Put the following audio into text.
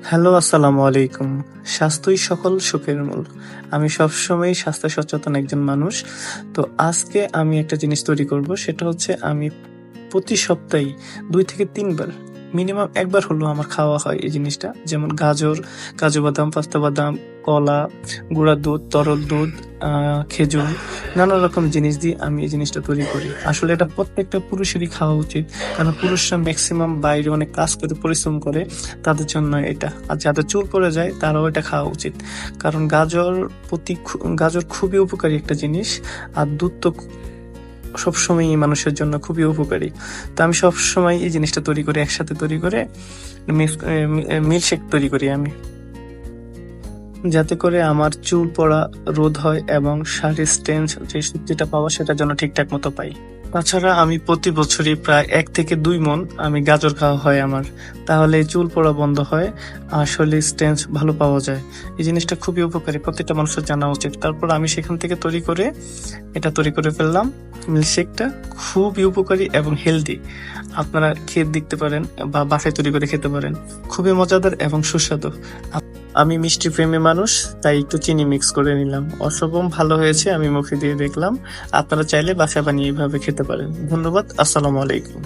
Hello, আসসালামু আলাইকুম। স্বাস্থ্যই সকল সুখের মূল। আমি সবসময়ই স্বাস্থ্য সচেতন একজন মানুষ। তো আজকে আমি একটা জিনিস তৈরি করব, সেটা হচ্ছে আমি প্রতি সপ্তাহে ২ থেকে ৩ বার মিনিমাম ১ বার হলেও আমার খাওয়া হয় এই জিনিসটা। যেমন গাজর, কাজু বাদাম, পেস্তা বাদাম, কলা, গুঁড়া দুধ, তরল দুধ, খেজুর, নানা রকম জিনিস দিয়ে আমি এই জিনিসটা তৈরি করি। আসলে এটা প্রত্যেকটা পুরুষেরই খাওয়া উচিত। কারণ পুরুষরা মেক্সিমাম বাইরে অনেক কাজ করে পরিশ্রম করে, তাদের জন্য এটা। আর যাদের চুল পড়ে যায় তারাও এটা খাওয়া উচিত। কারণ গাজর খুবই উপকারী একটা জিনিস। আর দুধ তো সবসময়ই মানুষের জন্য খুবই উপকারী। তো আমি সবসময় এই জিনিসটা তৈরি করি, একসাথে তৈরি করে মিল্কশেক তৈরি করি আমি। যাতে করে আমার চুল পড়া রোধ হয় এবং শাড়ির স্ট্রেংথ যেটা পাওয়া সেটার জন্য ঠিকঠাক মতো পাই। তাছাড়া আমি প্রতি বছরই প্রায় ১ থেকে ২ মণ আমি গাজর খাওয়া হয় আমার। তাহলে চুল পড়া বন্ধ হয় আর শরীরের স্ট্রেংথ ভালো পাওয়া যায়। এই জিনিসটা খুবই উপকারী, প্রত্যেকটা মানুষের জানা উচিত। তারপর আমি সেখান থেকে তৈরি করে ফেললাম মিল্কশেকটা। খুবই উপকারী এবং হেলদি। আপনারা খেয়ে দেখতে পারেন বা বাসায় তৈরি করে খেতে পারেন। খুবই মজাদার এবং সুস্বাদু। আমি মিষ্টি প্রেমী মানুষ, তাই একটু চিনি মিক্স করে নিলাম। অসম্ভব ভালো হয়েছে, আমি মুখে দিয়ে দেখলাম। আপনারা চাইলে বাসায় বানিয়ে এভাবে খেতে পারেন। ধন্যবাদ। আসসালামু আলাইকুম।